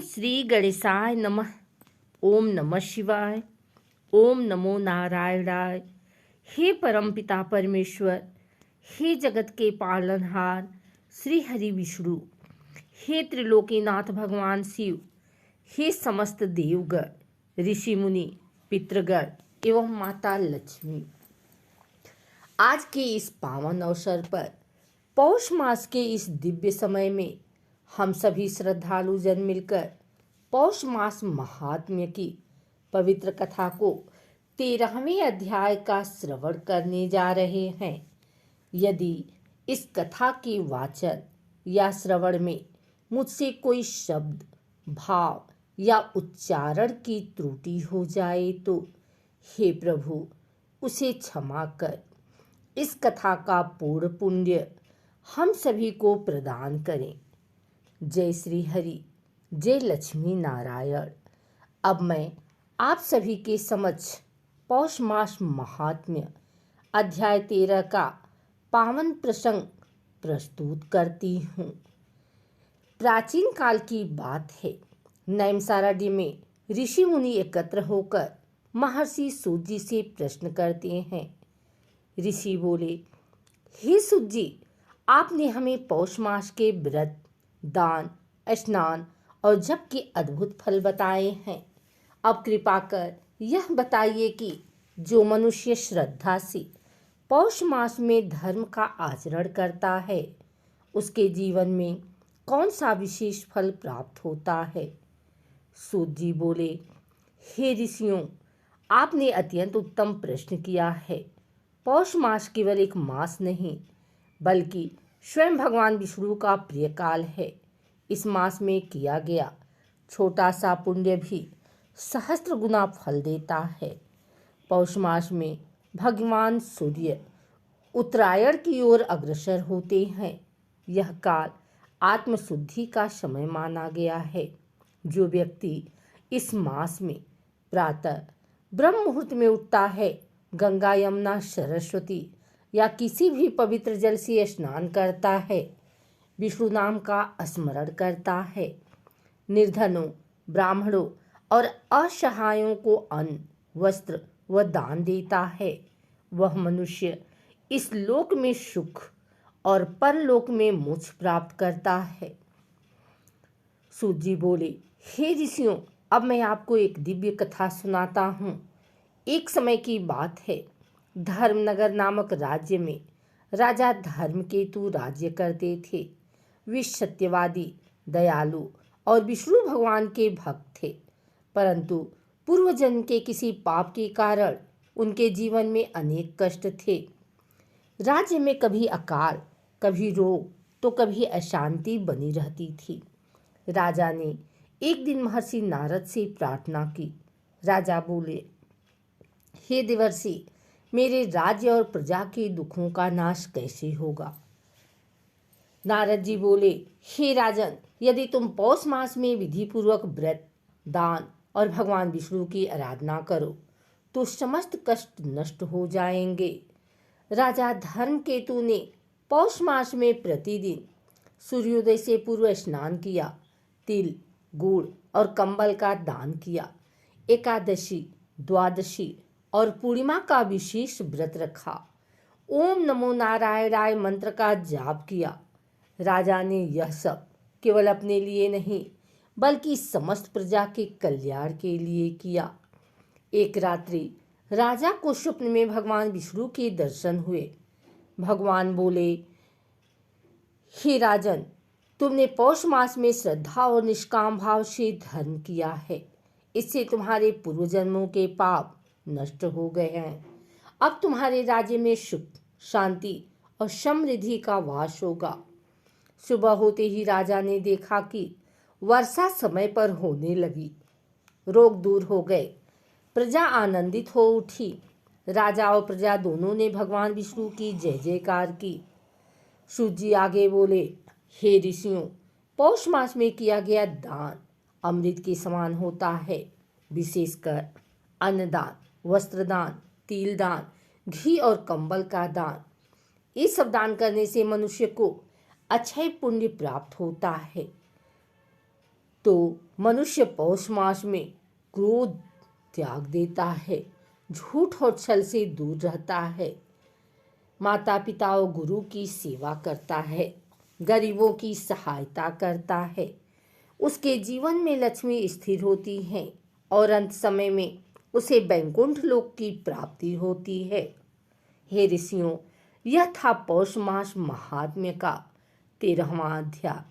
श्री गणेशाय नमः। ओम नमः शिवाय। ओम नमो नारायणाय। हे परमपिता परमेश्वर, हे जगत के पालनहार श्री हरि विष्णु, हे त्रिलोकीनाथ भगवान शिव, हे समस्त देवगण, ऋषि मुनि, पितृगण एवं माता लक्ष्मी, आज के इस पावन अवसर पर पौष मास के इस दिव्य समय में हम सभी श्रद्धालु जन मिलकर पौष मास महात्म्य की पवित्र कथा को 13वें अध्याय का श्रवण करने जा रहे हैं। यदि इस कथा के वाचन या श्रवण में मुझसे कोई शब्द, भाव या उच्चारण की त्रुटि हो जाए तो हे प्रभु उसे क्षमा कर इस कथा का पूर्ण पुण्य हम सभी को प्रदान करें। जय श्री हरि, जय लक्ष्मी नारायण। अब मैं आप सभी के समक्ष पौष मास महात्म्य अध्याय 13 का पावन प्रसंग प्रस्तुत करती हूँ। प्राचीन काल की बात है। नैमिषारण्य में ऋषि मुनि एकत्र होकर महर्षि सूत जी से प्रश्न करते हैं। ऋषि बोले, हे सूत जी, आपने हमें पौष मास के व्रत, दान, स्नान और जप के अद्भुत फल बताए हैं। अब कृपा कर यह बताइए कि जो मनुष्य श्रद्धा से पौष मास में धर्म का आचरण करता है, उसके जीवन में कौन सा विशेष फल प्राप्त होता है। सूत जी बोले, हे ऋषियों, आपने अत्यंत उत्तम प्रश्न किया है। पौष मास केवल एक मास नहीं, बल्कि स्वयं भगवान विष्णु का प्रिय काल है। इस मास में किया गया छोटा सा पुण्य भी सहस्त्र गुना फल देता है। पौष मास में भगवान सूर्य उत्तरायण की ओर अग्रसर होते हैं। यह काल आत्मशुद्धि का समय माना गया है। जो व्यक्ति इस मास में प्रातः ब्रह्म मुहूर्त में उठता है, गंगा, यमुना, सरस्वती या किसी भी पवित्र जल से स्नान करता है, विष्णु नाम का स्मरण करता है, निर्धनों, ब्राह्मणों और असहायों को अन्न, वस्त्र व दान देता है, वह मनुष्य इस लोक में सुख और परलोक में मोक्ष प्राप्त करता है। सूत जी बोले, हे ऋषियों, अब मैं आपको एक दिव्य कथा सुनाता हूँ। एक समय की बात है। धर्मनगर नामक राज्य में राजा धर्मकेतु राज्य करते थे। वे सत्यवादी, दयालु और विष्णु भगवान के भक्त थे, परंतु पूर्व जन्म के किसी पाप के कारण उनके जीवन में अनेक कष्ट थे। राज्य में कभी अकाल, कभी रोग तो कभी अशांति बनी रहती थी। राजा ने एक दिन महर्षि नारद से प्रार्थना की। राजा बोले, हे देवर्षि, मेरे राज्य और प्रजा के दुखों का नाश कैसे होगा। नारद जी बोले, हे राजन, यदि तुम पौष मास में विधि पूर्वक व्रत, दान और भगवान विष्णु की आराधना करो तो समस्त कष्ट नष्ट हो जाएंगे। राजा धर्मकेतु ने पौष मास में प्रतिदिन सूर्योदय से पूर्व स्नान किया, तिल, गुड़ और कंबल का दान किया, एकादशी, द्वादशी और पूर्णिमा का विशेष व्रत रखा, ओम नमो नारायणाय मंत्र का जाप किया। राजा ने यह सब केवल अपने लिए नहीं, बल्कि समस्त प्रजा के कल्याण के लिए किया। एक रात्रि राजा को स्वप्न में भगवान विष्णु के दर्शन हुए। भगवान बोले, हे राजन, तुमने पौष मास में श्रद्धा और निष्काम भाव से धर्म किया है। इससे तुम्हारे पूर्व जन्मों के पाप नष्ट हो गए हैं। अब तुम्हारे राज्य में सुख, शांति और समृद्धि का वास होगा। सुबह होते ही राजा ने देखा कि वर्षा समय पर होने लगी, रोग दूर हो गए, प्रजा आनंदित हो उठी। राजा और प्रजा दोनों ने भगवान विष्णु की जय जयकार की। सूत जी आगे बोले, हे ऋषियों, पौष मास में किया गया दान अमृत के समान होता है। विशेषकर अन्नदान, वस्त्रदान, तिल दान, घी और कंबल का दान, ये सब दान करने से मनुष्य को अक्षय पुण्य प्राप्त होता है। तो मनुष्य पौष मास में क्रोध त्याग देता है, झूठ और छल से दूर रहता है, माता पिता और गुरु की सेवा करता है, गरीबों की सहायता करता है, उसके जीवन में लक्ष्मी स्थिर होती है और अंत समय में उसे वैकुंठ लोक की प्राप्ति होती है। हे ऋषियों, यह था पौष मास महात्म्य का 13वां अध्याय।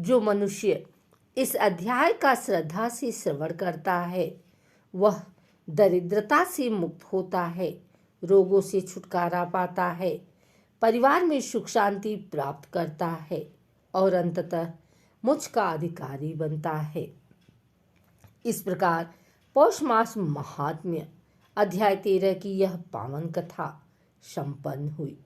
जो मनुष्य इस अध्याय का श्रद्धा से श्रवण करता है वह दरिद्रता से मुक्त होता है, रोगों से छुटकारा पाता है, परिवार में सुख शांति प्राप्त करता है और अंततः मुझ का अधिकारी बनता है। इस प्रकार पौष मास महात्म्य अध्याय 13 की यह पावन कथा संपन्न हुई।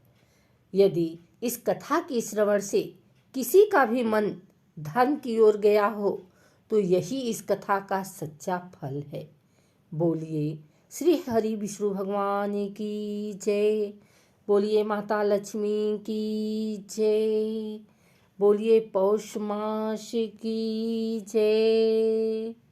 यदि इस कथा के श्रवण से किसी का भी मन धर्म की ओर गया हो तो यही इस कथा का सच्चा फल है। बोलिए श्री हरि विष्णु भगवान की जय। बोलिए माता लक्ष्मी की जय। बोलिए पौष मास की जय।